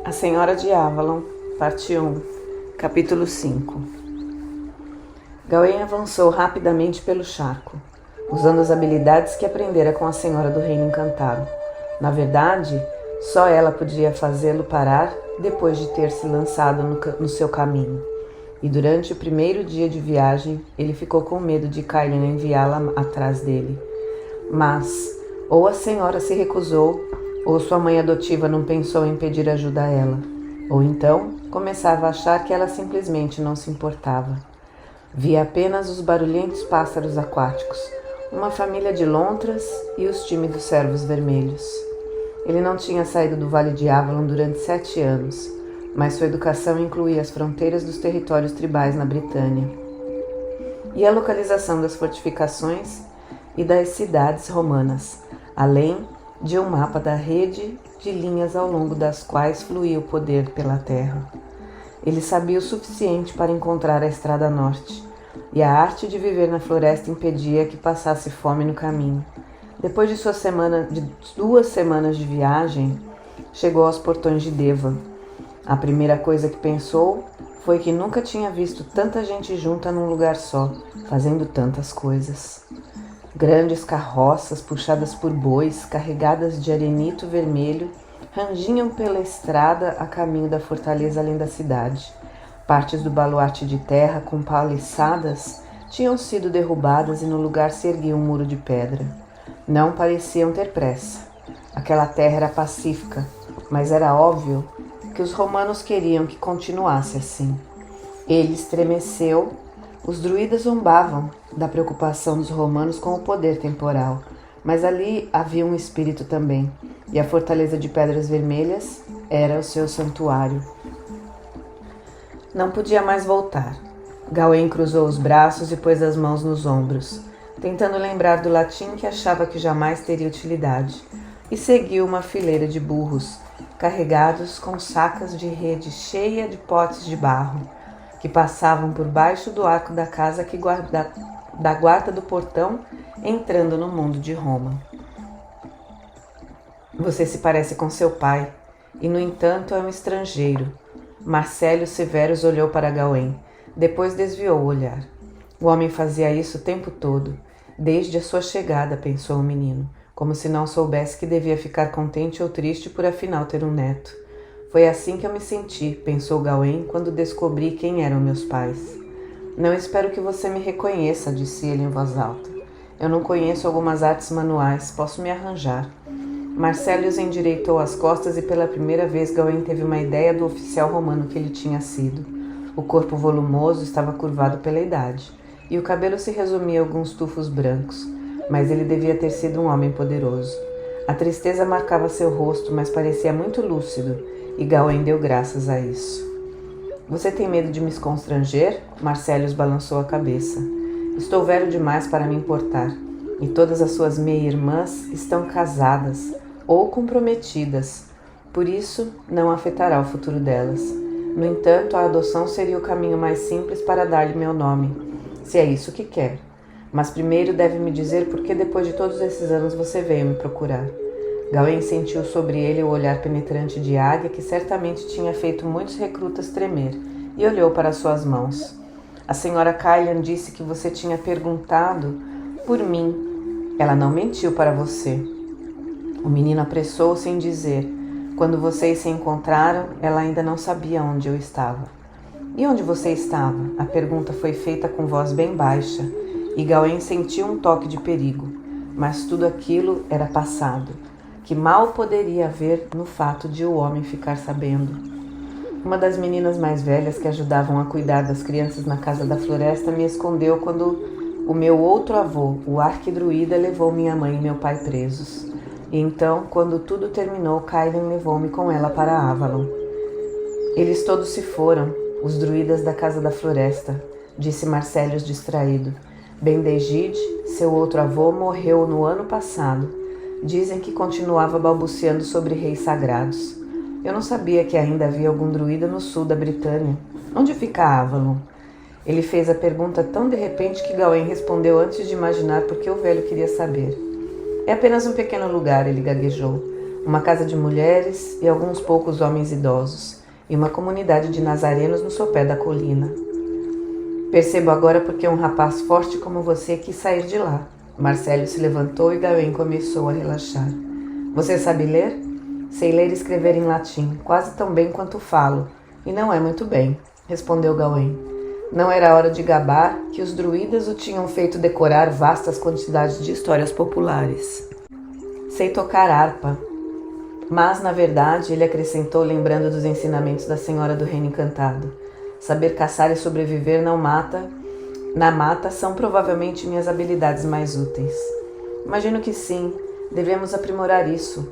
A Senhora de Avalon, parte 1, capítulo 5. Gawain avançou rapidamente pelo charco, usando as habilidades que aprendera com a Senhora do Reino Encantado. Na verdade, só ela podia fazê-lo parar depois de ter se lançado no seu caminho. E durante o primeiro dia de viagem, ele ficou com medo de Cailin enviá-la atrás dele. Mas, ou a Senhora se recusou, ou sua mãe adotiva não pensou em pedir ajuda a ela, ou então começava a achar que ela simplesmente não se importava. Via apenas os barulhentos pássaros aquáticos, uma família de lontras e os tímidos cervos vermelhos. Ele não tinha saído do Vale de Avalon durante 7 anos, mas sua educação incluía as fronteiras dos territórios tribais na Britânia e a localização das fortificações e das cidades romanas, além de um mapa da rede de linhas ao longo das quais fluía o poder pela terra. Ele sabia o suficiente para encontrar a Estrada Norte, e a arte de viver na floresta impedia que passasse fome no caminho. Depois de 2 semanas de viagem, chegou aos portões de Deva. A primeira coisa que pensou foi que nunca tinha visto tanta gente junta num lugar só, fazendo tantas coisas. Grandes carroças puxadas por bois, carregadas de arenito vermelho, rangiam pela estrada a caminho da fortaleza além da cidade. Partes do baluarte de terra com paliçadas tinham sido derrubadas e no lugar se erguia um muro de pedra. Não pareciam ter pressa. Aquela terra era pacífica, mas era óbvio que os romanos queriam que continuasse assim. Ele estremeceu. Os druidas zombavam da preocupação dos romanos com o poder temporal, mas ali havia um espírito também, e a fortaleza de Pedras Vermelhas era o seu santuário. Não podia mais voltar. Gawain cruzou os braços e pôs as mãos nos ombros, tentando lembrar do latim que achava que jamais teria utilidade, e seguiu uma fileira de burros, carregados com sacas de rede cheia de potes de barro, que passavam por baixo do arco da casa da guarda do portão, entrando no mundo de Roma. Você se parece com seu pai, e no entanto é um estrangeiro. Marcélio Severus olhou para Gawain, depois desviou o olhar. O homem fazia isso o tempo todo, desde a sua chegada, pensou o menino, como se não soubesse que devia ficar contente ou triste por afinal ter um neto. Foi assim que eu me senti, pensou Gawain, quando descobri quem eram meus pais. Não espero que você me reconheça, disse ele em voz alta. Eu não conheço algumas artes manuais, posso me arranjar. Marcellus endireitou as costas e pela primeira vez Gawain teve uma ideia do oficial romano que ele tinha sido. O corpo volumoso estava curvado pela idade, e o cabelo se resumia a alguns tufos brancos, mas ele devia ter sido um homem poderoso. A tristeza marcava seu rosto, mas parecia muito lúcido, e Gawain deu graças a isso. Você tem medo de me constranger? Marcellus balançou a cabeça. Estou velho demais para me importar, e todas as suas meia-irmãs estão casadas ou comprometidas, por isso não afetará o futuro delas. No entanto, a adoção seria o caminho mais simples para dar-lhe meu nome, se é isso que quer. Mas primeiro deve me dizer por que depois de todos esses anos você veio me procurar. Gawain sentiu sobre ele o olhar penetrante de águia que certamente tinha feito muitos recrutas tremer, e olhou para suas mãos. A senhora Cailin disse que você tinha perguntado por mim. Ela não mentiu para você. O menino apressou-se em dizer. Quando vocês se encontraram, ela ainda não sabia onde eu estava. E onde você estava? A pergunta foi feita com voz bem baixa, e Gawain sentiu um toque de perigo, mas tudo aquilo era passado. Que mal poderia haver no fato de o homem ficar sabendo. Uma das meninas mais velhas que ajudavam a cuidar das crianças na casa da floresta me escondeu quando o meu outro avô, o arquidruida, levou minha mãe e meu pai presos. E então, quando tudo terminou, Cailin levou-me com ela para Avalon. Eles todos se foram, os druidas da casa da floresta, disse Marcellus distraído. Bendegide, seu outro avô, morreu no ano passado. Dizem que continuava balbuciando sobre reis sagrados. Eu não sabia que ainda havia algum druida no sul da Britânia. Onde fica Avalon? Ele fez a pergunta tão de repente que Gawain respondeu antes de imaginar por que o velho queria saber. É apenas um pequeno lugar, ele gaguejou. uma casa de mulheres e alguns poucos homens idosos, e uma comunidade de nazarenos no sopé da colina. Percebo agora porque um rapaz forte como você quis sair de lá. Marcelo se levantou e Gawain começou a relaxar. Você sabe ler? Sei ler e escrever em latim, quase tão bem quanto falo, e não é muito bem, respondeu Gawain. Não era hora de gabar que os druidas o tinham feito decorar vastas quantidades de histórias populares. Sei tocar harpa, mas, na verdade, ele acrescentou lembrando dos ensinamentos da Senhora do Reino Encantado. Saber caçar e sobreviver na mata são provavelmente minhas habilidades mais úteis. Imagino que sim, devemos aprimorar isso.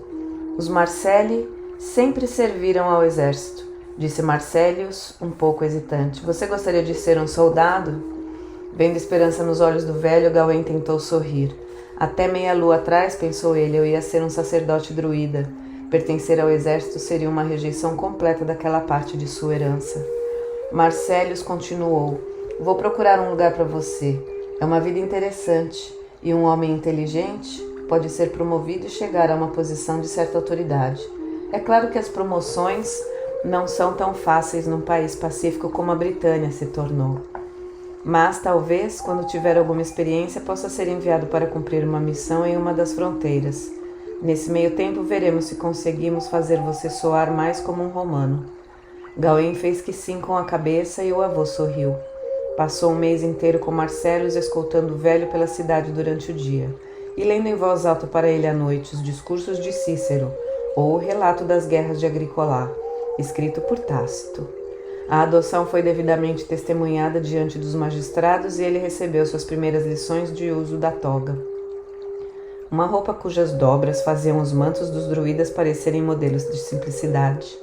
Os Marselli sempre serviram ao exército, disse Marcelius, um pouco hesitante. Você gostaria de ser um soldado? Vendo esperança nos olhos do velho, Gawain tentou sorrir. Até meia lua atrás, pensou ele, eu ia ser um sacerdote druida. Pertencer ao exército seria uma rejeição completa daquela parte de sua herança. Marcelius continuou. Vou procurar um lugar para você. É uma vida interessante, e um homem inteligente pode ser promovido e chegar a uma posição de certa autoridade. É claro que as promoções não são tão fáceis num país pacífico como a Britânia se tornou. Mas talvez, quando tiver alguma experiência, possa ser enviado para cumprir uma missão em uma das fronteiras. Nesse meio tempo, veremos se conseguimos fazer você soar mais como um romano. Gawain fez que sim com a cabeça e o avô sorriu. Passou um mês inteiro com Marcellus escoltando o velho pela cidade durante o dia e lendo em voz alta para ele à noite os discursos de Cícero ou o relato das guerras de Agricola, escrito por Tácito. A adoção foi devidamente testemunhada diante dos magistrados e ele recebeu suas primeiras lições de uso da toga. Uma roupa cujas dobras faziam os mantos dos druidas parecerem modelos de simplicidade.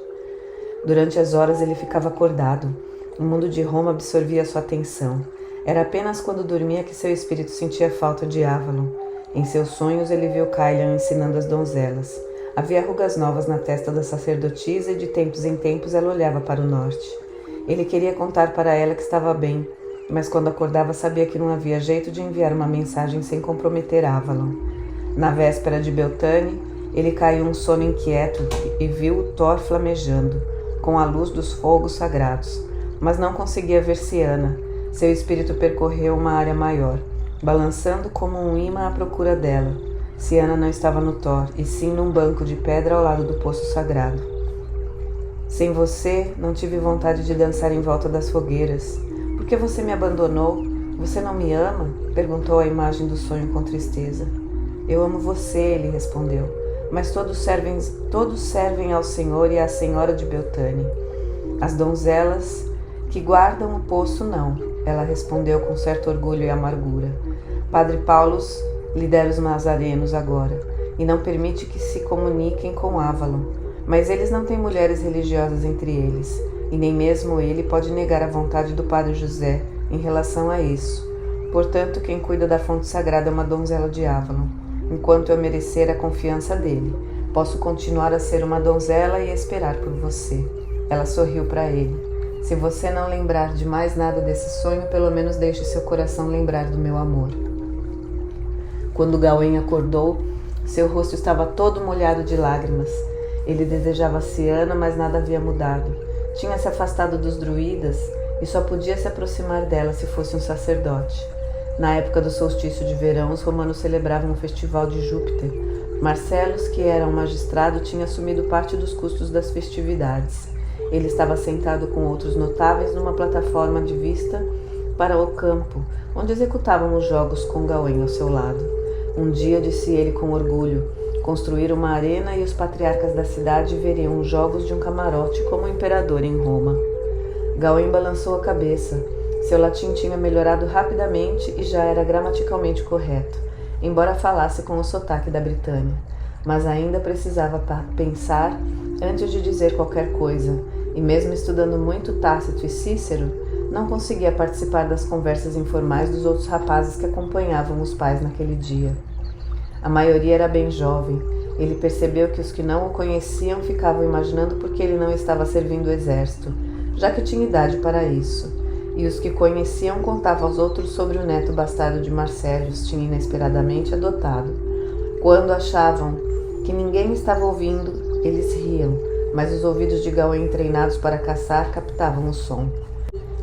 Durante as horas ele ficava acordado. O mundo de Roma absorvia sua atenção. Era apenas quando dormia que seu espírito sentia falta de Avalon. Em seus sonhos ele viu Caelian ensinando as donzelas. Havia rugas novas na testa da sacerdotisa e de tempos em tempos ela olhava para o norte. Ele queria contar para ela que estava bem, mas quando acordava sabia que não havia jeito de enviar uma mensagem sem comprometer Avalon. Na véspera de Beltane, ele caiu um sono inquieto e viu Thor flamejando, com a luz dos fogos sagrados, mas não conseguia ver Ciana. Seu espírito percorreu uma área maior, balançando como um imã à procura dela. Ciana não estava no Thor, e sim num banco de pedra ao lado do poço sagrado. Sem você, não tive vontade de dançar em volta das fogueiras. Por que você me abandonou? Você não me ama? Perguntou a imagem do sonho com tristeza. Eu amo você, ele respondeu, mas todos servem ao Senhor e à Senhora de Beltane. As donzelas que guardam o poço não, ela respondeu com certo orgulho e amargura. Padre Paulus lidera os nazarenos agora e não permite que se comuniquem com Avalon, mas eles não têm mulheres religiosas entre eles, e nem mesmo ele pode negar a vontade do Padre José em relação a isso. Portanto, quem cuida da fonte sagrada é uma donzela de Avalon. Enquanto eu merecer a confiança dele, posso continuar a ser uma donzela e esperar por você. Ela sorriu para ele. Se você não lembrar de mais nada desse sonho, pelo menos deixe seu coração lembrar do meu amor. Quando Gawain acordou, seu rosto estava todo molhado de lágrimas. Ele desejava Ciana, mas nada havia mudado. Tinha se afastado dos druidas e só podia se aproximar dela se fosse um sacerdote. Na época do solstício de verão, os romanos celebravam o festival de Júpiter. Marcellus, que era um magistrado, tinha assumido parte dos custos das festividades. Ele estava sentado com outros notáveis numa plataforma de vista para o campo, onde executavam os jogos com Gawain ao seu lado. Um dia, disse ele com orgulho, construíram uma arena e os patriarcas da cidade veriam os jogos de um camarote como o imperador em Roma. Gawain balançou a cabeça. Seu latim tinha melhorado rapidamente e já era gramaticalmente correto, embora falasse com o sotaque da Britânia. Mas ainda precisava pensar antes de dizer qualquer coisa, e mesmo estudando muito Tácito e Cícero, não conseguia participar das conversas informais dos outros rapazes que acompanhavam os pais naquele dia. A maioria era bem jovem. Ele percebeu que os que não o conheciam ficavam imaginando por que ele não estava servindo o exército, já que tinha idade para isso. E os que conheciam contavam aos outros sobre o neto bastardo de Marcellus tinha inesperadamente adotado. Quando achavam que ninguém estava ouvindo, eles riam, mas os ouvidos de Gawain, treinados para caçar, captavam o som.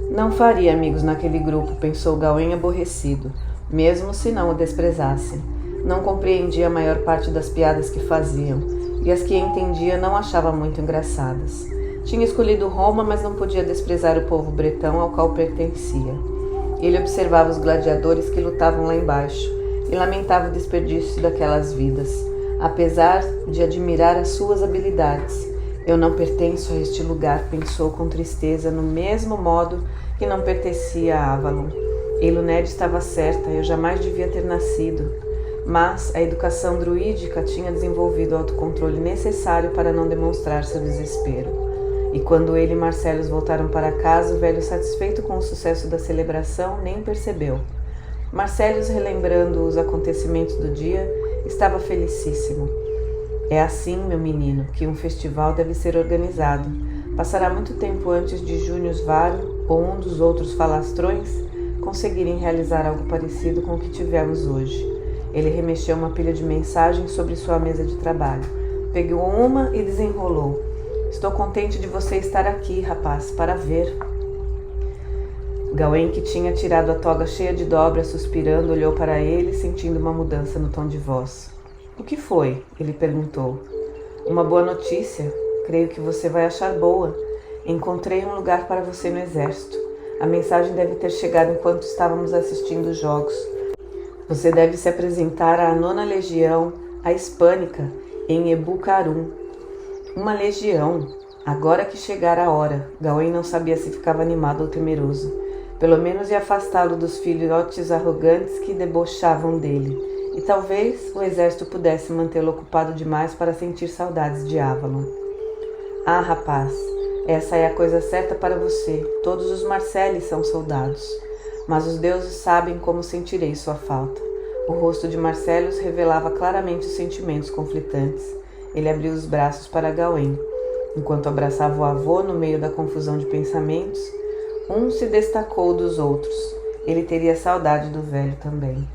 Não faria amigos naquele grupo, pensou Gawain aborrecido, mesmo se não o desprezassem. Não compreendia a maior parte das piadas que faziam, e as que entendia não achava muito engraçadas. Tinha escolhido Roma, mas não podia desprezar o povo bretão ao qual pertencia. Ele observava os gladiadores que lutavam lá embaixo e lamentava o desperdício daquelas vidas, apesar de admirar as suas habilidades. Eu não pertenço a este lugar, pensou com tristeza, no mesmo modo que não pertencia a Avalon. Eluned estava certa, eu jamais devia ter nascido. Mas a educação druídica tinha desenvolvido o autocontrole necessário para não demonstrar seu desespero. E quando ele e Marcellus voltaram para casa, o velho, satisfeito com o sucesso da celebração, nem percebeu. Marcellus, relembrando os acontecimentos do dia, estava felicíssimo. É assim, meu menino, que um festival deve ser organizado. Passará muito tempo antes de Június Varo ou um dos outros falastrões conseguirem realizar algo parecido com o que tivemos hoje. Ele remexeu uma pilha de mensagens sobre sua mesa de trabalho. Pegou uma e desenrolou. Estou contente de você estar aqui, rapaz, para ver. Gawain, que tinha tirado a toga cheia de dobras, suspirando, olhou para ele, sentindo uma mudança no tom de voz. O que foi? Ele perguntou. Uma boa notícia. Creio que você vai achar boa. Encontrei um lugar para você no exército. A mensagem deve ter chegado enquanto estávamos assistindo os jogos. Você deve se apresentar à 9ª Legião, a Hispânica, em Ebucarum. Uma legião. Agora que chegara a hora, Gawain não sabia se ficava animado ou temeroso. Pelo menos ia afastá-lo dos filhotes arrogantes que debochavam dele. E talvez o exército pudesse mantê-lo ocupado demais para sentir saudades de Avalon. Ah, rapaz, essa é a coisa certa para você. Todos os Marselli são soldados. Mas os deuses sabem como sentirei sua falta. O rosto de Marcellus revelava claramente os sentimentos conflitantes. Ele abriu os braços para Gawain. Enquanto abraçava o avô no meio da confusão de pensamentos, um se destacou dos outros. Ele teria saudade do velho também.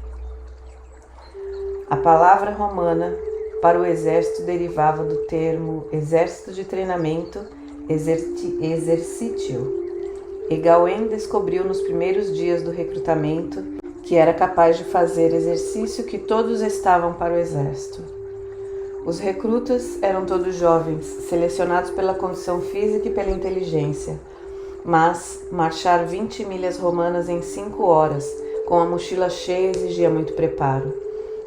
A palavra romana para o exército derivava do termo exército de treinamento, exercitio. E Gawain descobriu nos primeiros dias do recrutamento que era capaz de fazer exercício que todos estavam para o exército. Os recrutas eram todos jovens, selecionados pela condição física e pela inteligência. Mas marchar 20 milhas romanas em 5 horas, com a mochila cheia, exigia muito preparo.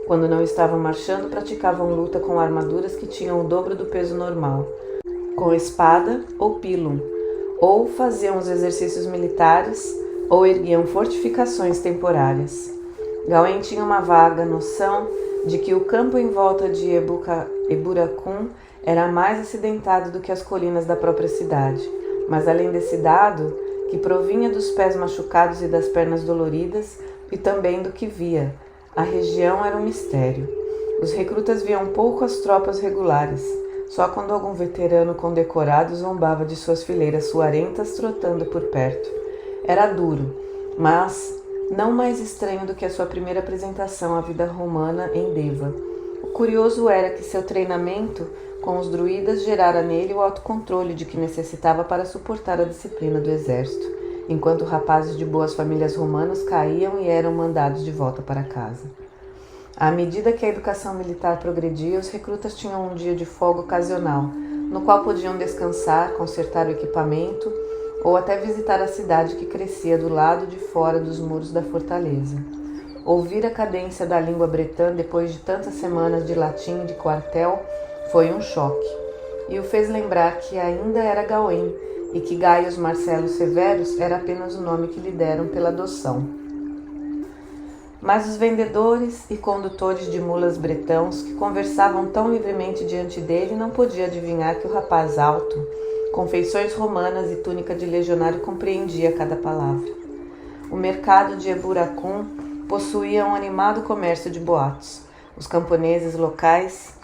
Quando não estavam marchando, praticavam luta com armaduras que tinham o dobro do peso normal, com espada ou pilum, ou faziam os exercícios militares, ou erguiam fortificações temporárias. Gawain tinha uma vaga noção de que o campo em volta de Eburacum era mais acidentado do que as colinas da própria cidade. Mas além desse dado, que provinha dos pés machucados e das pernas doloridas, e também do que via, a região era um mistério. Os recrutas viam pouco as tropas regulares, só quando algum veterano condecorado zombava de suas fileiras suarentas trotando por perto. Era duro, mas não mais estranho do que a sua primeira apresentação à vida romana em Deva. O curioso era que seu treinamento com os druidas gerara nele o autocontrole de que necessitava para suportar a disciplina do exército, enquanto rapazes de boas famílias romanas caíam e eram mandados de volta para casa. À medida que a educação militar progredia, os recrutas tinham um dia de folga ocasional, no qual podiam descansar, consertar o equipamento ou até visitar a cidade que crescia do lado de fora dos muros da fortaleza. Ouvir a cadência da língua bretã depois de tantas semanas de latim de quartel foi um choque, e o fez lembrar que ainda era Gawain e que Gaius Marcellus Severus era apenas o nome que lhe deram pela adoção. Mas os vendedores e condutores de mulas bretãos que conversavam tão livremente diante dele não podiam adivinhar que o rapaz alto, com feições romanas e túnica de legionário, compreendia cada palavra. O mercado de Eburacum possuía um animado comércio de boatos. Os camponeses locais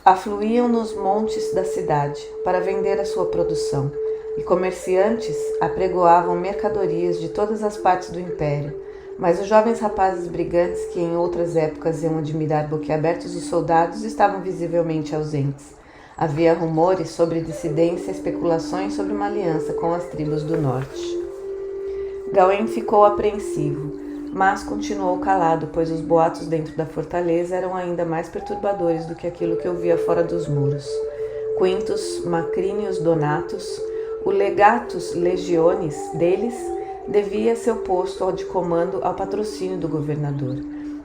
afluíam nos montes da cidade para vender a sua produção, e comerciantes apregoavam mercadorias de todas as partes do império, Mas os jovens rapazes brigantes que em outras épocas iam admirar boquiabertos os soldados estavam visivelmente ausentes. Havia rumores sobre dissidência e especulações sobre uma aliança com as tribos do norte. Gawain ficou apreensivo, mas continuou calado, pois os boatos dentro da fortaleza eram ainda mais perturbadores do que aquilo que ouvia fora dos muros. Quintus Macrinius Donatus, o legatus legionis deles, devia seu posto de comando ao patrocínio do governador,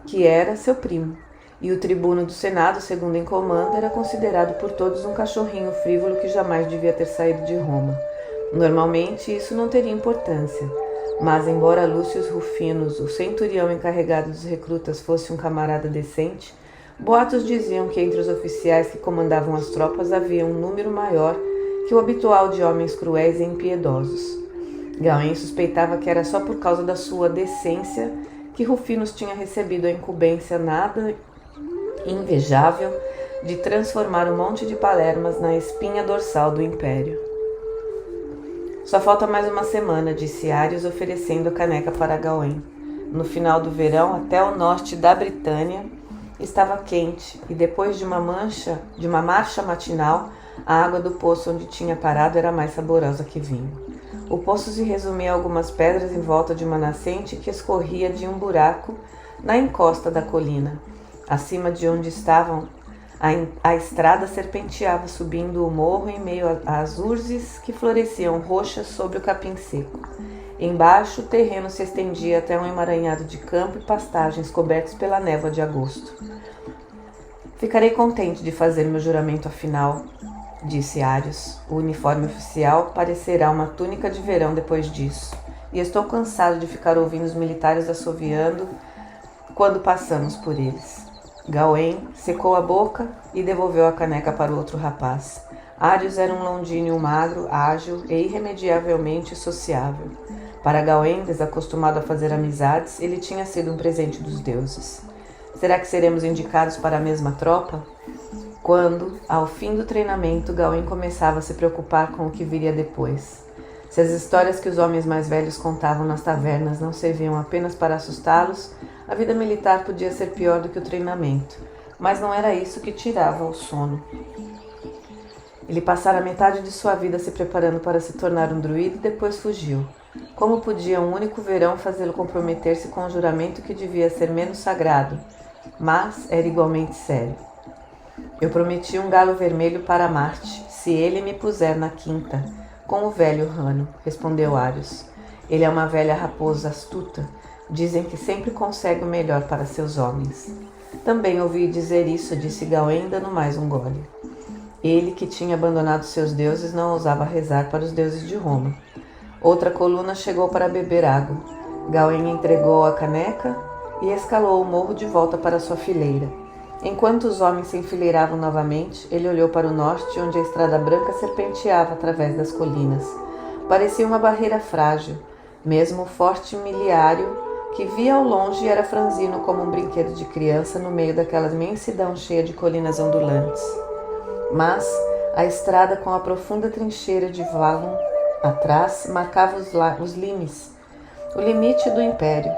que era seu primo, e o tribuno do Senado, segundo em comando, era considerado por todos um cachorrinho frívolo que jamais devia ter saído de Roma. Normalmente isso não teria importância, mas embora Lúcio Rufinus, o centurião encarregado dos recrutas, fosse um camarada decente, boatos diziam que entre os oficiais que comandavam as tropas havia um número maior que o habitual de homens cruéis e impiedosos. Gawain suspeitava que era só por causa da sua decência que Rufinus tinha recebido a incumbência nada invejável de transformar um monte de palermas na espinha dorsal do império. Só falta mais uma semana, disse Ários, oferecendo a caneca para Gawain. No final do verão, até o norte da Britânia, estava quente, e depois de uma marcha matinal, a água do poço onde tinha parado era mais saborosa que vinho. O poço se resumia a algumas pedras em volta de uma nascente que escorria de um buraco na encosta da colina. Acima de onde estavam, a estrada serpenteava subindo o morro em meio às urzes que floresciam roxas sobre o capim seco. Embaixo, o terreno se estendia até um emaranhado de campo e pastagens cobertos pela névoa de agosto. Ficarei contente de fazer meu juramento afinal, disse Ários. O uniforme oficial parecerá uma túnica de verão depois disso, e estou cansado de ficar ouvindo os militares assoviando quando passamos por eles. Gawain secou a boca e devolveu a caneca para o outro rapaz. Ários era um longínquo magro, ágil e irremediavelmente sociável. Para Gawain, desacostumado a fazer amizades, ele tinha sido um presente dos deuses. Será que seremos indicados para a mesma tropa? Quando, ao fim do treinamento, Gawain começava a se preocupar com o que viria depois. Se as histórias que os homens mais velhos contavam nas tavernas não serviam apenas para assustá-los, a vida militar podia ser pior do que o treinamento, mas não era isso que tirava o sono. Ele passara metade de sua vida se preparando para se tornar um druida e depois fugiu. Como podia um único verão fazê-lo comprometer-se com um juramento que devia ser menos sagrado, mas era igualmente sério? Eu prometi um galo vermelho para Marte, se ele me puser na quinta, com o velho Rano, respondeu Ários. Ele é uma velha raposa astuta. Dizem que sempre consegue o melhor para seus homens. Também ouvi dizer isso, disse Gawain, dando mais um gole. Ele, que tinha abandonado seus deuses, não ousava rezar para os deuses de Roma. Outra coluna chegou para beber água. Gawain entregou a caneca e escalou o morro de volta para sua fileira. Enquanto os homens se enfileiravam novamente, ele olhou para o norte, onde a estrada branca serpenteava através das colinas. Parecia uma barreira frágil. Mesmo o forte miliário que via ao longe era franzino como um brinquedo de criança no meio daquela imensidão cheia de colinas ondulantes. Mas a estrada com a profunda trincheira de Valum atrás marcava os limes, o limite do império.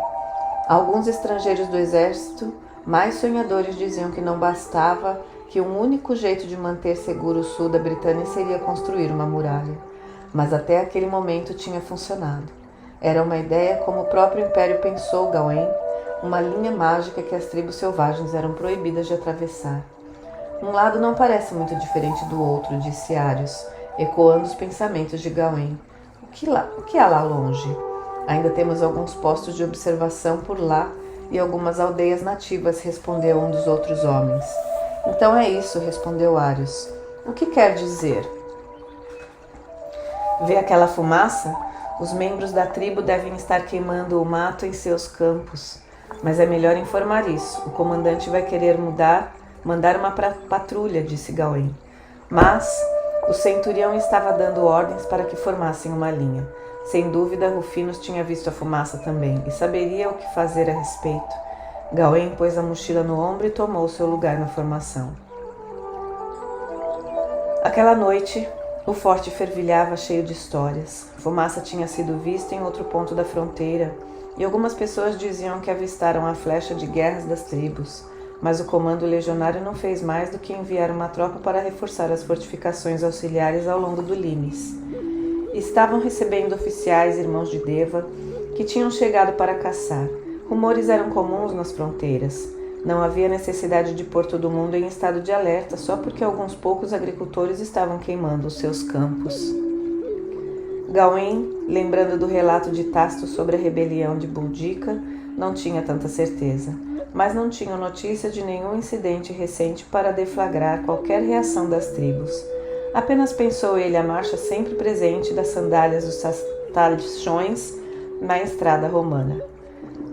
Alguns estrangeiros do exército, mais sonhadores, diziam que não bastava, que um único jeito de manter seguro o sul da Britânia seria construir uma muralha. Mas até aquele momento tinha funcionado. Era uma ideia como o próprio império pensou Gawain, uma linha mágica que as tribos selvagens eram proibidas de atravessar. Um lado não parece muito diferente do outro, disse Ários, ecoando os pensamentos de Gawain. O que há lá longe? Ainda temos alguns postos de observação por lá e algumas aldeias nativas, respondeu um dos outros homens. Então é isso, respondeu Ários. O que quer dizer? Vê aquela fumaça? Os membros da tribo devem estar queimando o mato em seus campos. Mas é melhor informar isso. O comandante vai querer mandar uma patrulha, disse Gawain. Mas o centurião estava dando ordens para que formassem uma linha. Sem dúvida, Rufinus tinha visto a fumaça também e saberia o que fazer a respeito. Gawain pôs a mochila no ombro e tomou seu lugar na formação. Aquela noite, o forte fervilhava cheio de histórias. A fumaça tinha sido vista em outro ponto da fronteira e algumas pessoas diziam que avistaram a flecha de guerras das tribos, mas o comando legionário não fez mais do que enviar uma tropa para reforçar as fortificações auxiliares ao longo do Limes. Estavam recebendo oficiais irmãos de Deva que tinham chegado para caçar. Rumores eram comuns nas fronteiras. Não havia necessidade de pôr todo mundo em estado de alerta só porque alguns poucos agricultores estavam queimando os seus campos. Gawain, lembrando do relato de Tácito sobre a rebelião de Boudica, não tinha tanta certeza, mas não tinha notícia de nenhum incidente recente para deflagrar qualquer reação das tribos. Apenas pensou ele a marcha sempre presente das sandálias dos talichões na estrada romana.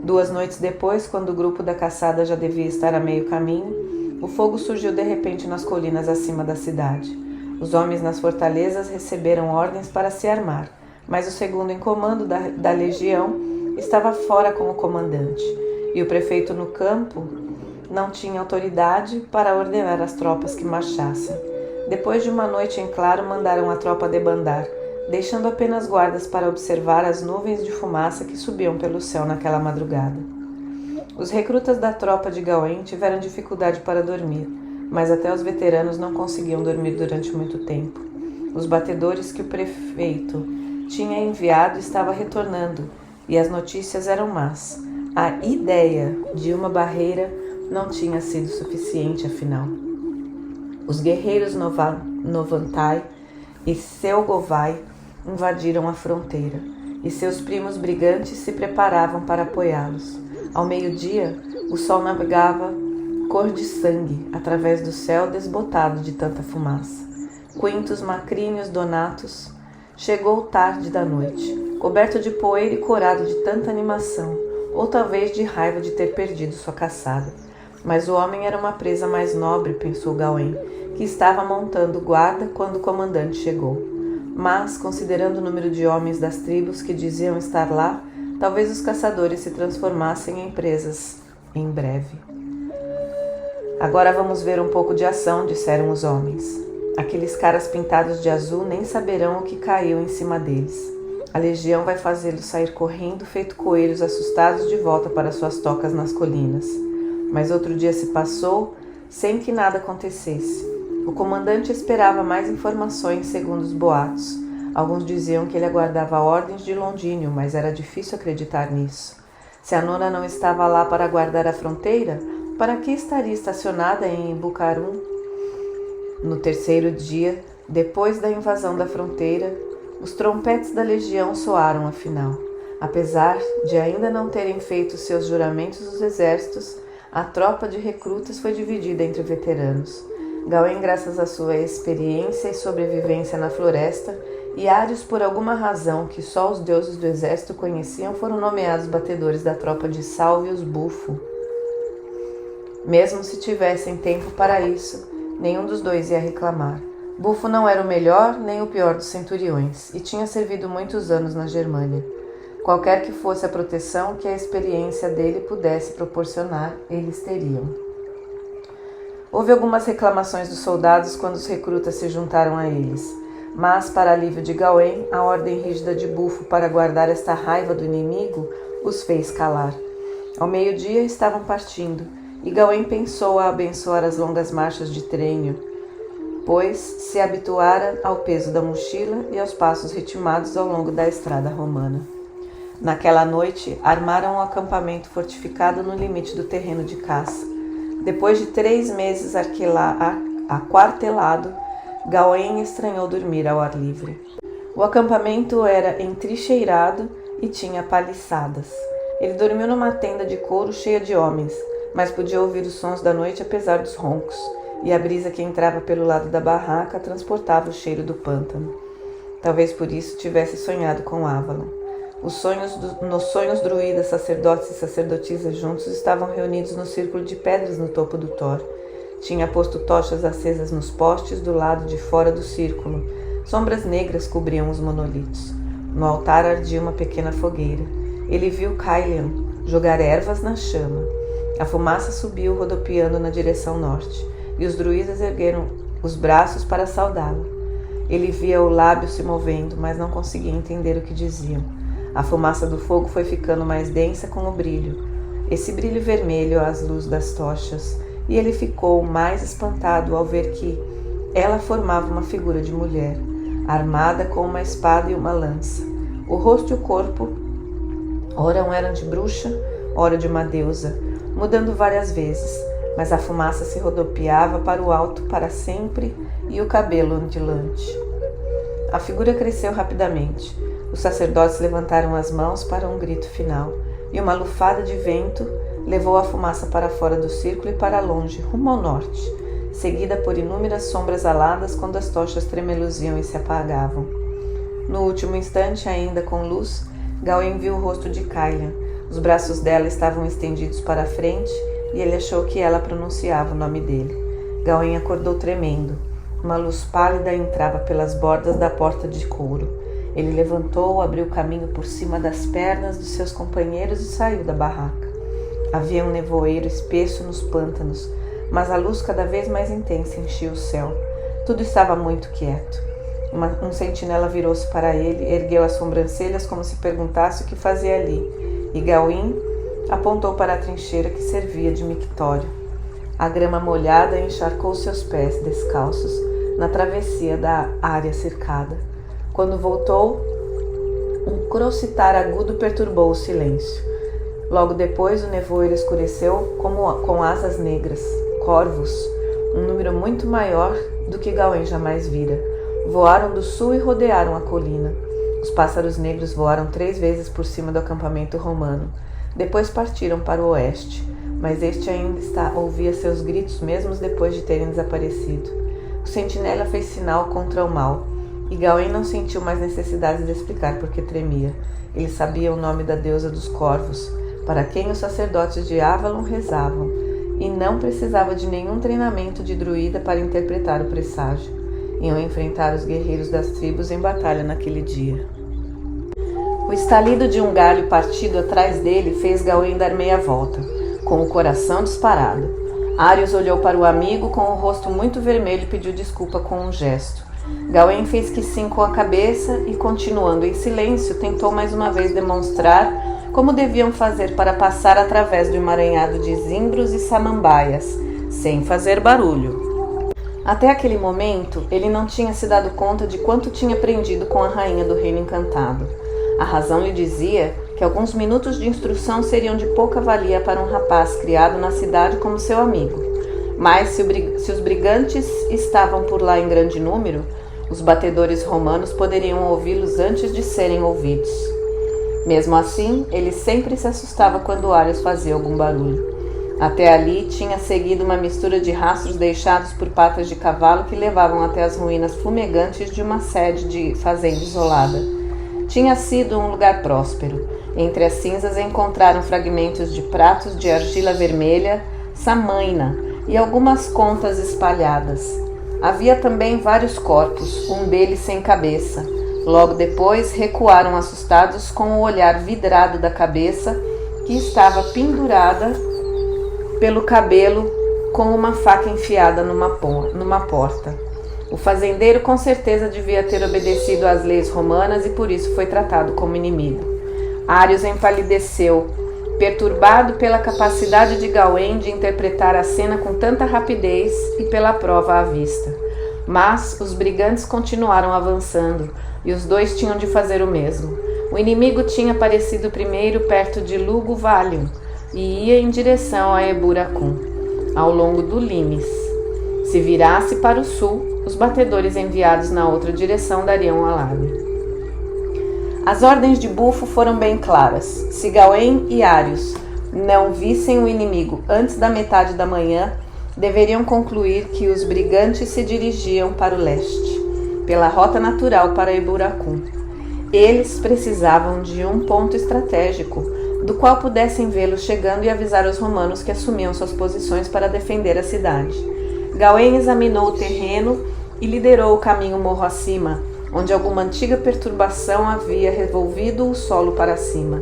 2 noites depois, quando o grupo da caçada já devia estar a meio caminho, o fogo surgiu de repente nas colinas acima da cidade. Os homens nas fortalezas receberam ordens para se armar, mas o segundo em comando da legião estava fora com o comandante, e o prefeito no campo não tinha autoridade para ordenar às tropas que marchassem. Depois de uma noite em claro, mandaram a tropa debandar, deixando apenas guardas para observar as nuvens de fumaça que subiam pelo céu naquela madrugada. Os recrutas da tropa de Gawain tiveram dificuldade para dormir, mas até os veteranos não conseguiam dormir durante muito tempo. Os batedores que o prefeito tinha enviado estavam retornando, e as notícias eram más. A ideia de uma barreira não tinha sido suficiente, afinal. Os guerreiros Novantai e Selgovai invadiram a fronteira, e seus primos brigantes se preparavam para apoiá-los. Ao meio-dia, o sol navegava cor de sangue através do céu desbotado de tanta fumaça. Quintus Macrinius Donatus chegou tarde da noite, coberto de poeira e corado de tanta animação, ou talvez de raiva de ter perdido sua caçada. Mas o homem era uma presa mais nobre, pensou Gawain, que estava montando guarda quando o comandante chegou. Mas, considerando o número de homens das tribos que diziam estar lá, talvez os caçadores se transformassem em presas em breve. Agora vamos ver um pouco de ação, disseram os homens. Aqueles caras pintados de azul nem saberão o que caiu em cima deles. A legião vai fazê-los sair correndo, feito coelhos assustados de volta para suas tocas nas colinas. Mas outro dia se passou sem que nada acontecesse. O comandante esperava mais informações segundo os boatos. Alguns diziam que ele aguardava ordens de Londínio, mas era difícil acreditar nisso. Se a nona não estava lá para guardar a fronteira, para que estaria estacionada em Bucarum? No 3º dia, depois da invasão da fronteira, os trompetes da legião soaram afinal. Apesar de ainda não terem feito seus juramentos dos exércitos, a tropa de recrutas foi dividida entre veteranos. Gawain, graças à sua experiência e sobrevivência na floresta, e Ários, por alguma razão que só os deuses do exército conheciam, foram nomeados batedores da tropa de Salvius Bufo. Mesmo se tivessem tempo para isso, nenhum dos dois ia reclamar. Bufo não era o melhor nem o pior dos centuriões, e tinha servido muitos anos na Germânia. Qualquer que fosse a proteção que a experiência dele pudesse proporcionar, eles teriam. Houve algumas reclamações dos soldados quando os recrutas se juntaram a eles, mas, para alívio de Gawain, a ordem rígida de Bufo para guardar esta raiva do inimigo os fez calar. Ao meio-dia estavam partindo, e Gawain pensou a abençoar as longas marchas de treino, pois se habituara ao peso da mochila e aos passos ritmados ao longo da estrada romana. Naquela noite, armaram um acampamento fortificado no limite do terreno de caça. Depois de 3 meses aquartelado, Gawain estranhou dormir ao ar livre. O acampamento era entrincheirado e tinha paliçadas. Ele dormiu numa tenda de couro cheia de homens, mas podia ouvir os sons da noite apesar dos roncos, e a brisa que entrava pelo lado da barraca transportava o cheiro do pântano. Talvez por isso tivesse sonhado com Avalon. Nos sonhos druidas, sacerdotes e sacerdotisas juntos estavam reunidos no círculo de pedras no topo do Thor. Tinha posto tochas acesas nos postes do lado de fora do círculo. Sombras negras cobriam os monolitos. No altar ardia uma pequena fogueira. Ele viu Caelian jogar ervas na chama. A fumaça subiu rodopiando na direção norte, e os druidas ergueram os braços para saudá-la. Ele via o lábio se movendo, mas não conseguia entender o que diziam. A fumaça do fogo foi ficando mais densa com o brilho, esse brilho vermelho às luzes das tochas, e ele ficou mais espantado ao ver que ela formava uma figura de mulher, armada com uma espada e uma lança. O rosto e o corpo, ora eram de bruxa, ora de uma deusa, mudando várias vezes, mas a fumaça se rodopiava para o alto para sempre e o cabelo ondulante. A figura cresceu rapidamente. Os sacerdotes levantaram as mãos para um grito final, e uma lufada de vento levou a fumaça para fora do círculo e para longe, rumo ao norte, seguida por inúmeras sombras aladas quando as tochas tremeluziam e se apagavam. No último instante, ainda com luz, Gawain viu o rosto de Caillan. Os braços dela estavam estendidos para a frente e ele achou que ela pronunciava o nome dele. Gawain acordou tremendo. Uma luz pálida entrava pelas bordas da porta de couro. Ele levantou, abriu caminho por cima das pernas dos seus companheiros e saiu da barraca. Havia um nevoeiro espesso nos pântanos, mas a luz cada vez mais intensa enchia o céu. Tudo estava muito quieto. Um sentinela virou-se para ele, ergueu as sobrancelhas como se perguntasse o que fazia ali, e Gawain apontou para a trincheira que servia de mictório. A grama molhada encharcou seus pés descalços na travessia da área cercada. Quando voltou, um crocitar agudo perturbou o silêncio. Logo depois, o nevoeiro escureceu com asas negras, corvos, um número muito maior do que Gawain jamais vira. Voaram do sul e rodearam a colina. Os pássaros negros voaram 3 vezes por cima do acampamento romano. Depois partiram para o oeste, mas este ainda ouvia seus gritos mesmo depois de terem desaparecido. O sentinela fez sinal contra o mal, e Gawain não sentiu mais necessidade de explicar por que tremia. Ele sabia o nome da deusa dos corvos, para quem os sacerdotes de Avalon rezavam, e não precisava de nenhum treinamento de druida para interpretar o presságio. Iam enfrentar os guerreiros das tribos em batalha naquele dia. O estalido de um galho partido atrás dele fez Gawain dar meia volta, com o coração disparado. Ários olhou para o amigo com o rosto muito vermelho e pediu desculpa com um gesto. Gawain fez que sim com a cabeça e, continuando em silêncio, tentou mais uma vez demonstrar como deviam fazer para passar através do emaranhado de zimbros e samambaias, sem fazer barulho. Até aquele momento, ele não tinha se dado conta de quanto tinha aprendido com a rainha do reino encantado. A razão lhe dizia que alguns minutos de instrução seriam de pouca valia para um rapaz criado na cidade como seu amigo. Mas se os brigantes estavam por lá em grande número, os batedores romanos poderiam ouvi-los antes de serem ouvidos. Mesmo assim, ele sempre se assustava quando Ários fazia algum barulho. Até ali tinha seguido uma mistura de rastros deixados por patas de cavalo que levavam até as ruínas fumegantes de uma sede de fazenda isolada. Tinha sido um lugar próspero. Entre as cinzas encontraram fragmentos de pratos de argila vermelha, samaina e algumas contas espalhadas. Havia também vários corpos, um deles sem cabeça. Logo depois recuaram assustados com o olhar vidrado da cabeça, que estava pendurada pelo cabelo com uma faca enfiada numa porta. O fazendeiro com certeza devia ter obedecido às leis romanas e por isso foi tratado como inimigo. Ários empalideceu, perturbado pela capacidade de Gawain de interpretar a cena com tanta rapidez e pela prova à vista. Mas os brigantes continuaram avançando e os dois tinham de fazer o mesmo. O inimigo tinha aparecido primeiro perto de Lugo Valium e ia em direção a Eburacum, ao longo do Limes. Se virasse para o sul, os batedores enviados na outra direção dariam um alarme. As ordens de Bufo foram bem claras. Se Gawain e Ários não vissem o inimigo antes da metade da manhã, deveriam concluir que os brigantes se dirigiam para o leste, pela rota natural para Eburacum. Eles precisavam de um ponto estratégico, do qual pudessem vê-los chegando e avisar os romanos que assumiam suas posições para defender a cidade. Gawain examinou o terreno e liderou o caminho morro acima, onde alguma antiga perturbação havia revolvido o solo para cima.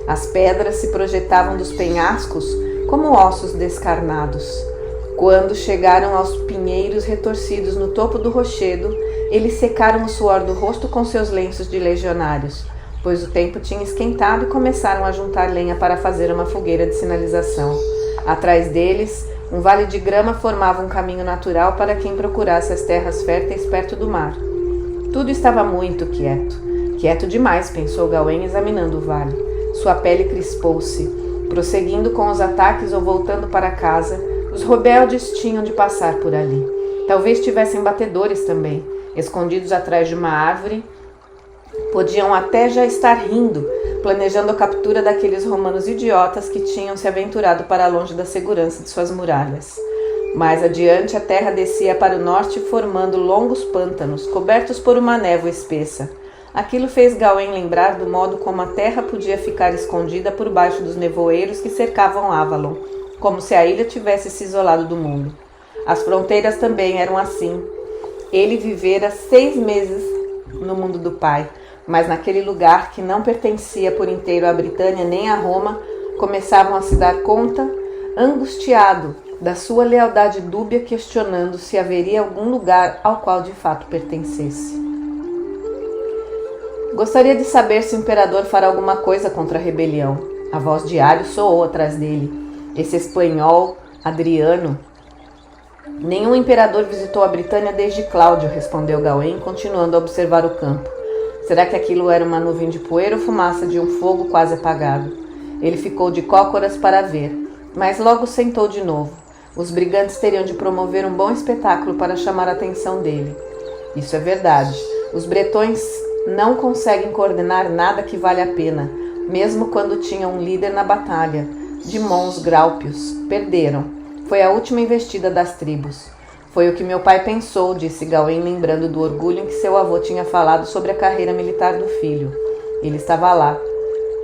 As pedras se projetavam dos penhascos como ossos descarnados. Quando chegaram aos pinheiros retorcidos no topo do rochedo, eles secaram o suor do rosto com seus lenços de legionários. pois o tempo tinha esquentado e começaram a juntar lenha para fazer uma fogueira de sinalização. Atrás deles, um vale de grama formava um caminho natural para quem procurasse as terras férteis perto do mar. Tudo estava muito quieto. Quieto demais, pensou Gawain, examinando o vale. Sua pele crispou-se. Prosseguindo com os ataques ou voltando para casa, os rebeldes tinham de passar por ali. Talvez tivessem batedores também, escondidos atrás de uma árvore. Podiam até já estar rindo, planejando a captura daqueles romanos idiotas que tinham se aventurado para longe da segurança de suas muralhas. Mais adiante, a terra descia para o norte, formando longos pântanos, cobertos por uma névoa espessa. Aquilo fez Gawain lembrar do modo como a terra podia ficar escondida por baixo dos nevoeiros que cercavam Avalon, como se a ilha tivesse se isolado do mundo. As fronteiras também eram assim. Ele vivera 6 meses no mundo do pai, mas naquele lugar que não pertencia por inteiro à Britânia nem a Roma, começavam a se dar conta, angustiado, da sua lealdade dúbia, questionando se haveria algum lugar ao qual de fato pertencesse. Gostaria de saber se o imperador fará alguma coisa contra a rebelião. A voz de Ario soou atrás dele. Esse espanhol, Adriano. Nenhum imperador visitou a Britânia desde Cláudio, respondeu Gawain, continuando a observar o campo. Será que aquilo era uma nuvem de poeira ou fumaça de um fogo quase apagado? Ele ficou de cócoras para ver, mas logo sentou de novo. Os brigantes teriam de promover um bom espetáculo para chamar a atenção dele. Isso é verdade. Os bretões não conseguem coordenar nada que vale a pena, mesmo quando tinham um líder na batalha. De Mons Graupius. Perderam. Foi a última investida das tribos. Foi o que meu pai pensou, disse Gawain, lembrando do orgulho em que seu avô tinha falado sobre a carreira militar do filho. Ele estava lá.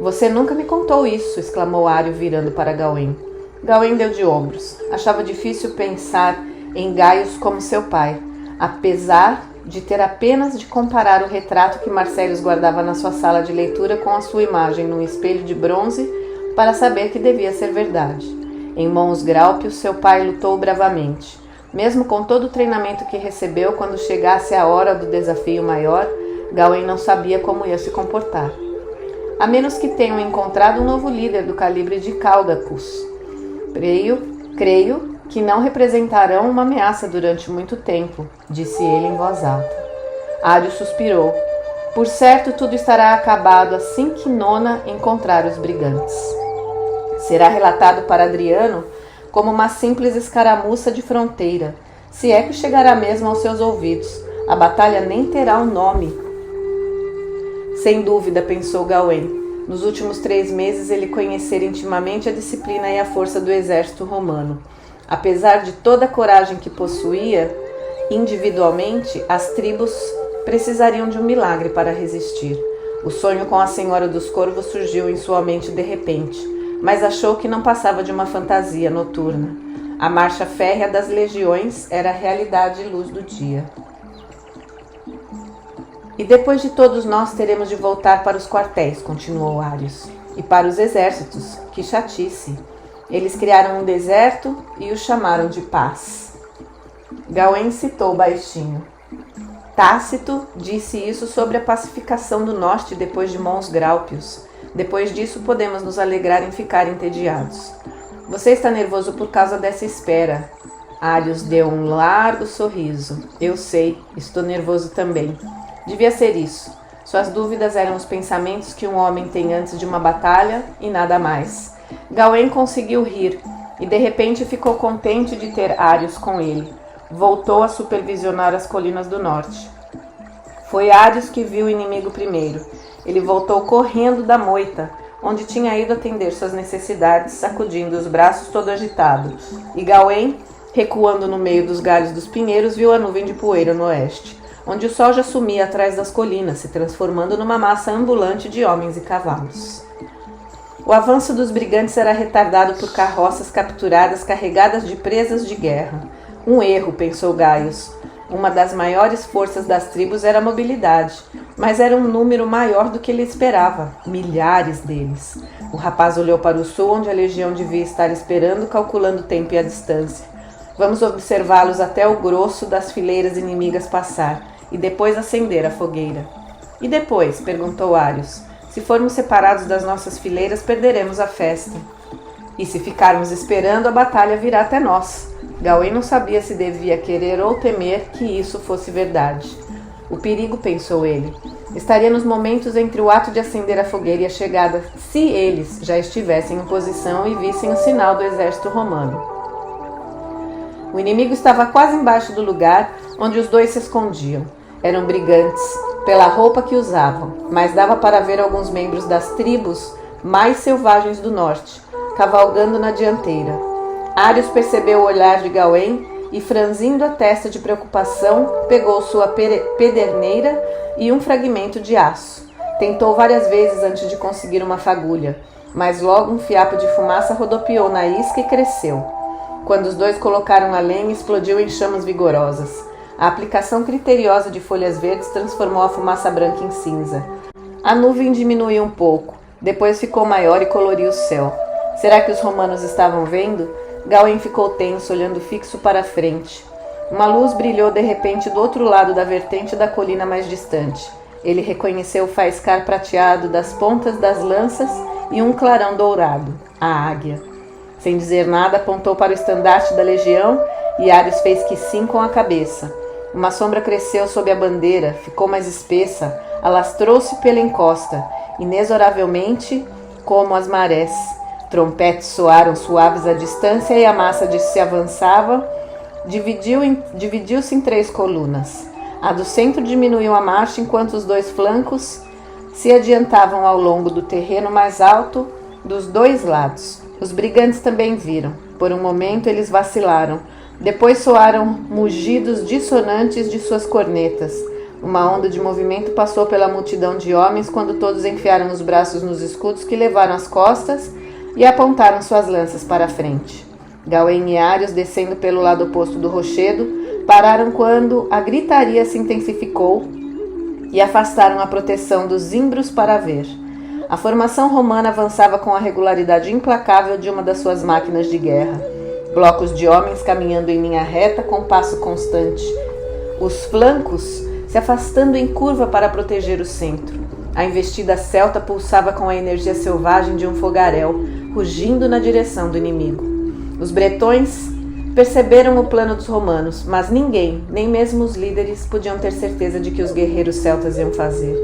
Você nunca me contou isso, exclamou Ario, virando para Gawain. Gawain deu de ombros. Achava difícil pensar em Gaius como seu pai, apesar de ter apenas de comparar o retrato que Marcellus guardava na sua sala de leitura com a sua imagem num espelho de bronze para saber que devia ser verdade. Em Mons Graupius, seu pai lutou bravamente. Mesmo com todo o treinamento que recebeu, quando chegasse a hora do desafio maior, Gawain não sabia como ia se comportar. A menos que tenham encontrado um novo líder do calibre de Caldacus. Creio que não representarão uma ameaça durante muito tempo, disse ele em voz alta. Ario suspirou. Por certo, tudo estará acabado assim que Nona encontrar os brigantes. Será relatado para Adriano como uma simples escaramuça de fronteira, se é que chegará mesmo aos seus ouvidos. A batalha nem terá um nome. Sem dúvida, pensou Gawain. Nos últimos 3 meses ele conhecera intimamente a disciplina e a força do exército romano. Apesar de toda a coragem que possuía, individualmente, as tribos precisariam de um milagre para resistir. O sonho com a Senhora dos Corvos surgiu em sua mente de repente, mas achou que não passava de uma fantasia noturna. A marcha férrea das legiões era a realidade e luz do dia. E depois de todos nós teremos de voltar para os quartéis, continuou Arius, e para os exércitos. Que chatice! Eles criaram um deserto e o chamaram de paz. Gawain citou baixinho. Tácito disse isso sobre a pacificação do norte depois de Mons Graupius. Depois disso podemos nos alegrar em ficar entediados. Você está nervoso por causa dessa espera. Arius deu um largo sorriso. Eu sei, estou nervoso também. Devia ser isso. Suas dúvidas eram os pensamentos que um homem tem antes de uma batalha e nada mais. Gawain conseguiu rir e de repente ficou contente de ter Arius com ele. Voltou a supervisionar as colinas do norte. Foi Arius que viu o inimigo primeiro. Ele voltou correndo da moita, onde tinha ido atender suas necessidades, sacudindo os braços todo agitado. E Gawain, recuando no meio dos galhos dos pinheiros, viu a nuvem de poeira no oeste, onde o sol já sumia atrás das colinas, se transformando numa massa ambulante de homens e cavalos. O avanço dos brigantes era retardado por carroças capturadas carregadas de presas de guerra. Um erro, pensou Gaius. Uma das maiores forças das tribos era a mobilidade, mas era um número maior do que ele esperava, milhares deles. O rapaz olhou para o sul, onde a legião devia estar esperando, calculando o tempo e a distância. Vamos observá-los até o grosso das fileiras inimigas passar, e depois acender a fogueira. E depois? Perguntou Arius. Se formos separados das nossas fileiras, perderemos a festa. E se ficarmos esperando, a batalha virá até nós. Gawain não sabia se devia querer ou temer que isso fosse verdade. O perigo, pensou ele, estaria nos momentos entre o ato de acender a fogueira e a chegada, se eles já estivessem em posição e vissem o sinal do exército romano. O inimigo estava quase embaixo do lugar onde os dois se escondiam. Eram brigantes, pela roupa que usavam, mas dava para ver alguns membros das tribos mais selvagens do norte, cavalgando na dianteira. Ários percebeu o olhar de Gawain e, franzindo a testa de preocupação, pegou sua pederneira e um fragmento de aço. Tentou várias vezes antes de conseguir uma fagulha, mas logo um fiapo de fumaça rodopiou na isca e cresceu. Quando os dois colocaram a lenha, explodiu em chamas vigorosas. A aplicação criteriosa de folhas verdes transformou a fumaça branca em cinza. A nuvem diminuiu um pouco, depois ficou maior e coloriu o céu. Será que os romanos estavam vendo? Gawain ficou tenso, olhando fixo para a frente. Uma luz brilhou de repente do outro lado da vertente da colina mais distante. Ele reconheceu o faiscar prateado das pontas das lanças e um clarão dourado, a águia. Sem dizer nada, apontou para o estandarte da legião e Ários fez que sim com a cabeça. Uma sombra cresceu sob a bandeira, ficou mais espessa, alastrou-se pela encosta, inexoravelmente como as marés. Trompetes soaram suaves à distância e a massa de se avançava, dividiu-se em 3 colunas. A do centro diminuiu a marcha enquanto os 2 flancos se adiantavam ao longo do terreno mais alto dos 2 lados. Os brigantes também viram. Por um momento eles vacilaram. Depois soaram mugidos dissonantes de suas cornetas. Uma onda de movimento passou pela multidão de homens quando todos enfiaram os braços nos escudos que levaram às costas e apontaram suas lanças para a frente. Gawain e Ários, descendo pelo lado oposto do rochedo, pararam quando a gritaria se intensificou e afastaram a proteção dos zimbros para ver. A formação romana avançava com a regularidade implacável de uma das suas máquinas de guerra. Blocos de homens caminhando em linha reta com passo constante. Os flancos se afastando em curva para proteger o centro. A investida celta pulsava com a energia selvagem de um fogaréu, rugindo na direção do inimigo. Os bretões perceberam o plano dos romanos, mas ninguém, nem mesmo os líderes, podiam ter certeza de que os guerreiros celtas iam fazer.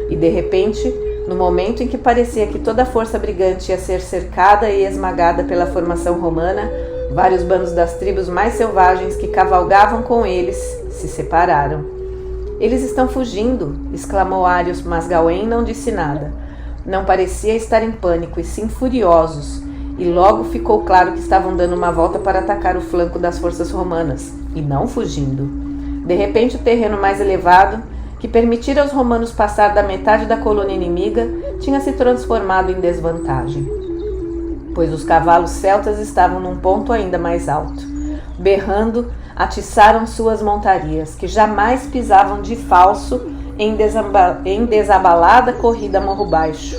E de repente, no momento em que parecia que toda a força brigante ia ser cercada e esmagada pela formação romana, vários bandos das tribos mais selvagens que cavalgavam com eles se separaram. "Eles estão fugindo!" exclamou Ários, mas Gawain não disse nada. Não parecia estar em pânico, e sim furiosos, e logo ficou claro que estavam dando uma volta para atacar o flanco das forças romanas, e não fugindo. De repente, o terreno mais elevado, que permitira aos romanos passar da metade da colônia inimiga, tinha se transformado em desvantagem, pois os cavalos celtas estavam num ponto ainda mais alto. Berrando, atiçaram suas montarias, que jamais pisavam de falso em desabalada corrida morro baixo.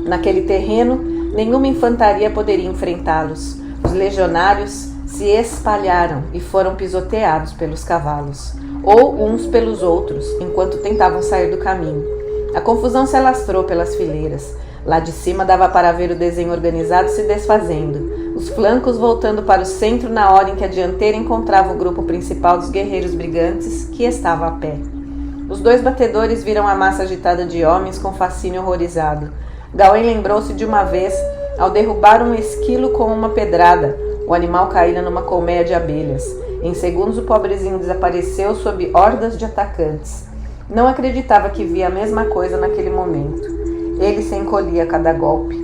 Naquele terreno, nenhuma infantaria poderia enfrentá-los. Os legionários se espalharam e foram pisoteados pelos cavalos, ou uns pelos outros, enquanto tentavam sair do caminho. A confusão se alastrou pelas fileiras. Lá de cima dava para ver o desenho organizado se desfazendo, os flancos voltando para o centro na hora em que a dianteira encontrava o grupo principal dos guerreiros brigantes, que estava a pé. Os 2 batedores viram a massa agitada de homens com fascínio horrorizado. Gawain lembrou-se de uma vez, ao derrubar um esquilo com uma pedrada, o animal caíra numa colmeia de abelhas. Em segundos o pobrezinho desapareceu sob hordas de atacantes. Não acreditava que via a mesma coisa naquele momento. Ele se encolhia a cada golpe.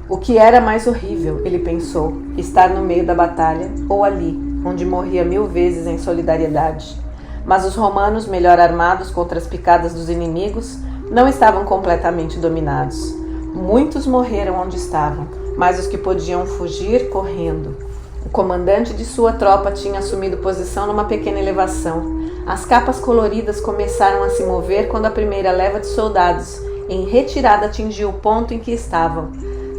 O que era mais horrível, ele pensou, estar no meio da batalha ou ali, onde morria 1000 vezes em solidariedade. Mas os romanos, melhor armados contra as picadas dos inimigos, não estavam completamente dominados. Muitos morreram onde estavam, mas os que podiam fugir correndo. O comandante de sua tropa tinha assumido posição numa pequena elevação. As capas coloridas começaram a se mover quando a primeira leva de soldados, em retirada, atingiu o ponto em que estavam.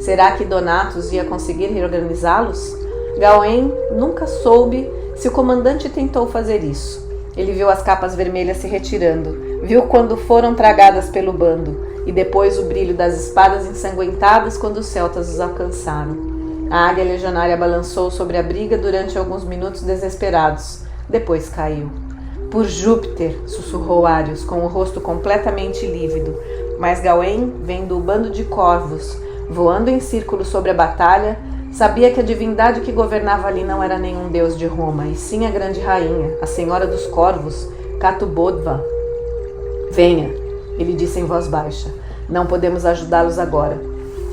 Será que Donatus ia conseguir reorganizá-los? Gawain nunca soube se o comandante tentou fazer isso. Ele viu as capas vermelhas se retirando, viu quando foram tragadas pelo bando, e depois o brilho das espadas ensanguentadas quando os celtas os alcançaram. A águia legionária balançou sobre a briga durante alguns minutos desesperados. Depois caiu. Por Júpiter, sussurrou Ários, com o rosto completamente lívido. Mas Gawain, vendo o bando de corvos voando em círculo sobre a batalha, sabia que a divindade que governava ali não era nenhum deus de Roma, e sim a grande rainha, a senhora dos corvos, Catubodva. Venha, ele disse em voz baixa. Não podemos ajudá-los agora.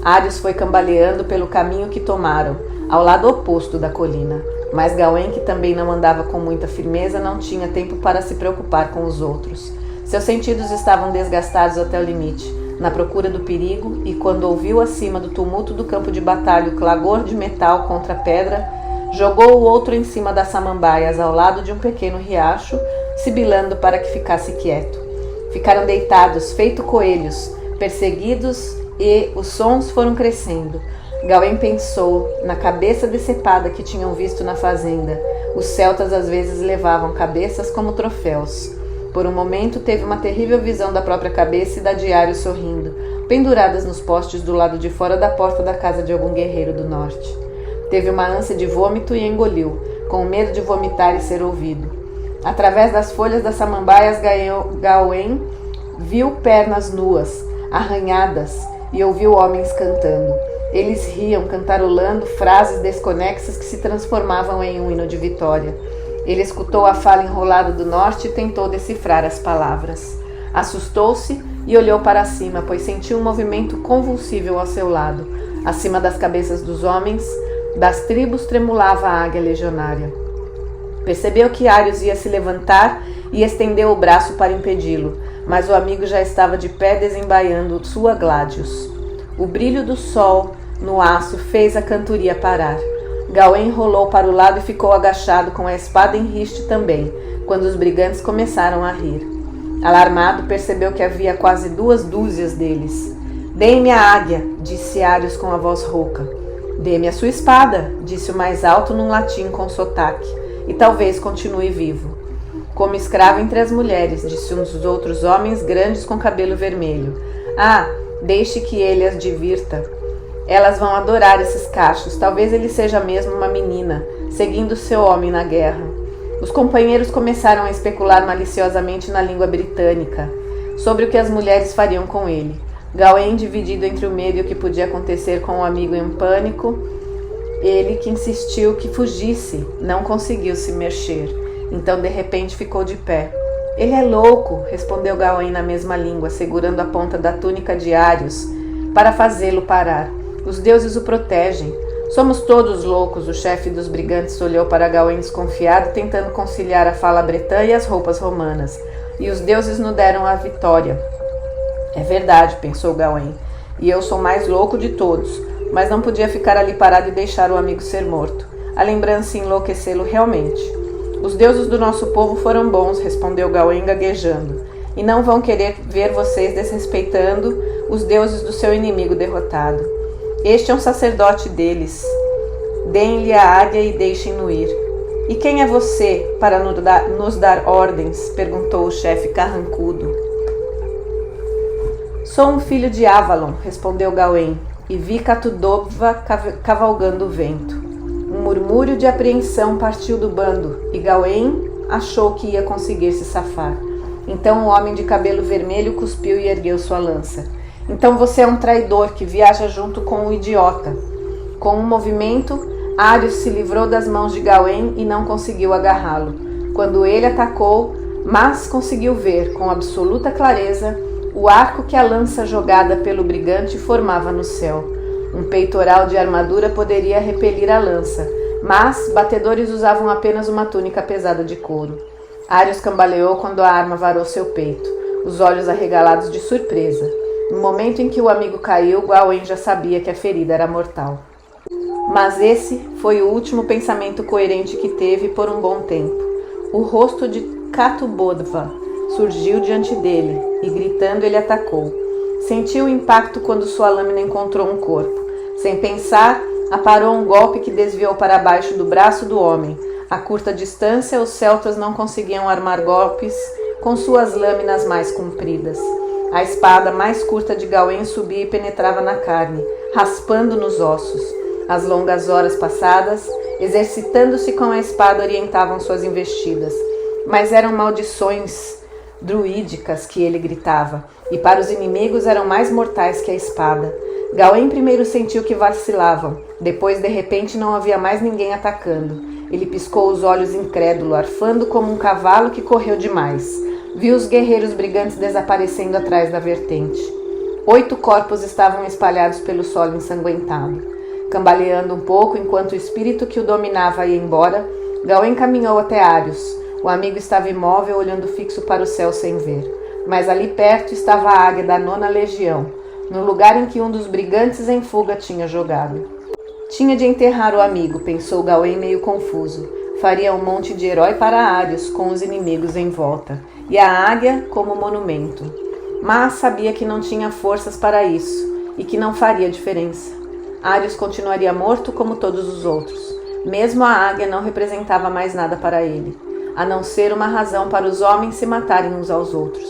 Ários foi cambaleando pelo caminho que tomaram, ao lado oposto da colina. Mas Gawain, que também não andava com muita firmeza, não tinha tempo para se preocupar com os outros. Seus sentidos estavam desgastados até o limite, na procura do perigo, e quando ouviu acima do tumulto do campo de batalha o clagor de metal contra a pedra, jogou o outro em cima das samambaias ao lado de um pequeno riacho, sibilando para que ficasse quieto. Ficaram deitados, feito coelhos, perseguidos, e os sons foram crescendo. Gawain pensou na cabeça decepada que tinham visto na fazenda. Os celtas às vezes levavam cabeças como troféus. Por um momento teve uma terrível visão da própria cabeça e da de Ários sorrindo, penduradas nos postes do lado de fora da porta da casa de algum guerreiro do norte. Teve uma ânsia de vômito e engoliu, com medo de vomitar e ser ouvido. Através das folhas das samambaias, Gawain viu pernas nuas, arranhadas, e ouviu homens cantando. Eles riam, cantarolando frases desconexas que se transformavam em um hino de vitória. Ele escutou a fala enrolada do norte e tentou decifrar as palavras. Assustou-se e olhou para cima, pois sentiu um movimento convulsível ao seu lado. Acima das cabeças dos homens, das tribos, tremulava a águia legionária. Percebeu que Ários ia se levantar e estendeu o braço para impedi-lo, mas o amigo já estava de pé desembaiando sua gládios. O brilho do sol no aço fez a cantoria parar. Gawain rolou para o lado e ficou agachado com a espada em riste também, quando os brigantes começaram a rir. Alarmado, percebeu que havia quase 2 dúzias deles. Dê-me a águia, disse Ários com a voz rouca. Dê-me a sua espada, disse o mais alto num latim com sotaque, e talvez continue vivo. Como escravo entre as mulheres, disse um dos outros homens grandes com cabelo vermelho. Ah, deixe que ele as divirta. Elas vão adorar esses cachos, talvez ele seja mesmo uma menina, seguindo seu homem na guerra. Os companheiros começaram a especular maliciosamente na língua britânica, sobre o que as mulheres fariam com ele. Gawain, dividido entre o medo e o que podia acontecer com o amigo em pânico, ele que insistiu que fugisse, não conseguiu se mexer. Então, de repente, ficou de pé. Ele é louco, respondeu Gawain na mesma língua, segurando a ponta da túnica de Ários para fazê-lo parar. Os deuses o protegem. Somos todos loucos, o chefe dos brigantes olhou para Gawain desconfiado, tentando conciliar a fala bretã e as roupas romanas. E os deuses nos deram a vitória. É verdade, pensou Gawain, e eu sou o mais louco de todos, mas não podia ficar ali parado e deixar o amigo ser morto. A lembrança enlouquecê-lo realmente. Os deuses do nosso povo foram bons, respondeu Gawain gaguejando, e não vão querer ver vocês desrespeitando os deuses do seu inimigo derrotado. Este é um sacerdote deles. Deem-lhe a águia e deixem-no ir. E quem é você para nos dar ordens? Perguntou o chefe carrancudo. Sou um filho de Avalon, respondeu Gawain, e vi Catubodva cavalgando o vento. Um murmúrio de apreensão partiu do bando, e Gawain achou que ia conseguir se safar. Então o homem de cabelo vermelho cuspiu e ergueu sua lança. Então você é um traidor que viaja junto com o idiota. Com um movimento, Ários se livrou das mãos de Gawain e não conseguiu agarrá-lo. Quando ele atacou, mas conseguiu ver, com absoluta clareza, o arco que a lança jogada pelo brigante formava no céu. Um peitoral de armadura poderia repelir a lança, mas batedores usavam apenas uma túnica pesada de couro. Ários cambaleou quando a arma varou seu peito, os olhos arregalados de surpresa. No momento em que o amigo caiu, Gawain já sabia que a ferida era mortal. Mas esse foi o último pensamento coerente que teve por um bom tempo. O rosto de Catubodva surgiu diante dele e, gritando, ele atacou. Sentiu o impacto quando sua lâmina encontrou um corpo. Sem pensar, aparou um golpe que desviou para baixo do braço do homem. A curta distância, os celtas não conseguiam armar golpes com suas lâminas mais compridas. A espada mais curta de Gawain subia e penetrava na carne, raspando nos ossos. As longas horas passadas, exercitando-se com a espada, orientavam suas investidas. Mas eram maldições druídicas que ele gritava, e para os inimigos eram mais mortais que a espada. Gawain primeiro sentiu que vacilavam, depois de repente não havia mais ninguém atacando. Ele piscou os olhos incrédulo, arfando como um cavalo que correu demais. Viu os guerreiros brigantes desaparecendo atrás da vertente. 8 corpos estavam espalhados pelo solo ensanguentado. Cambaleando um pouco enquanto o espírito que o dominava ia embora, Gawain caminhou até Ários. O amigo estava imóvel, olhando fixo para o céu sem ver. Mas ali perto estava a águia da 9ª Legião, no lugar em que um dos brigantes em fuga tinha jogado. Tinha de enterrar o amigo, pensou Gawain meio confuso. Faria um monte de herói para Ários, com os inimigos em volta, e a águia como monumento. Mas sabia que não tinha forças para isso, e que não faria diferença. Ários continuaria morto como todos os outros. Mesmo a águia não representava mais nada para ele, a não ser uma razão para os homens se matarem uns aos outros.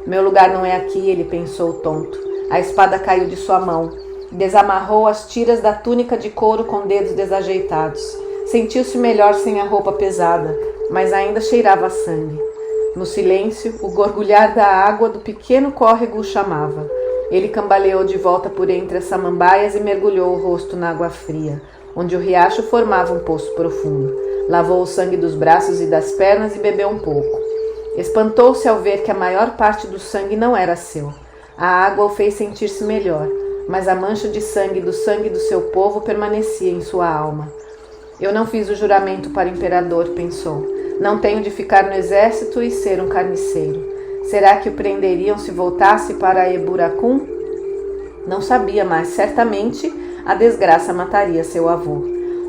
Meu lugar não é aqui, ele pensou tonto. A espada caiu de sua mão. Desamarrou as tiras da túnica de couro com dedos desajeitados. Sentiu-se melhor sem a roupa pesada, mas ainda cheirava a sangue. No silêncio, o gorgulhar da água do pequeno córrego o chamava. Ele cambaleou de volta por entre as samambaias e mergulhou o rosto na água fria, onde o riacho formava um poço profundo. Lavou o sangue dos braços e das pernas e bebeu um pouco. Espantou-se ao ver que a maior parte do sangue não era seu. A água o fez sentir-se melhor, mas a mancha de sangue do seu povo permanecia em sua alma. Eu não fiz o juramento para o imperador, pensou. Não tenho de ficar no exército e ser um carniceiro. Será que o prenderiam se voltasse para Eburacum? Não sabia, mas certamente a desgraça mataria seu avô.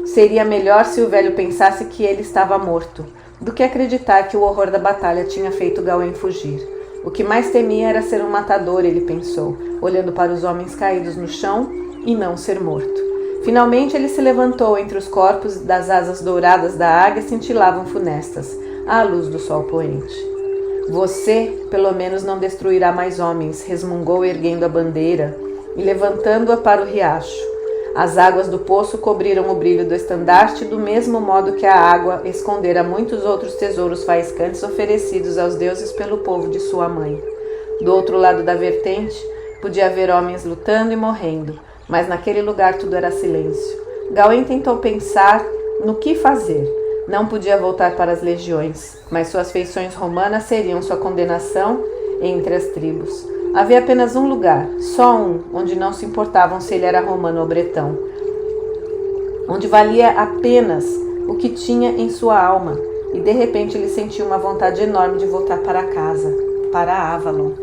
Seria melhor se o velho pensasse que ele estava morto, do que acreditar que o horror da batalha tinha feito Gawain fugir. O que mais temia era ser um matador, ele pensou, olhando para os homens caídos no chão e não ser morto. Finalmente ele se levantou entre os corpos das asas douradas da águia cintilavam funestas, à luz do sol poente. Você, pelo menos, não destruirá mais homens, resmungou erguendo a bandeira e levantando-a para o riacho. As águas do poço cobriram o brilho do estandarte do mesmo modo que a água escondera muitos outros tesouros faiscantes oferecidos aos deuses pelo povo de sua mãe. Do outro lado da vertente, podia haver homens lutando e morrendo, mas naquele lugar tudo era silêncio. Gawain tentou pensar no que fazer. Não podia voltar para as legiões, mas suas feições romanas seriam sua condenação entre as tribos. Havia apenas um lugar, só um, onde não se importavam se ele era romano ou bretão. Onde valia apenas o que tinha em sua alma, e de repente ele sentiu uma vontade enorme de voltar para casa, para Avalon.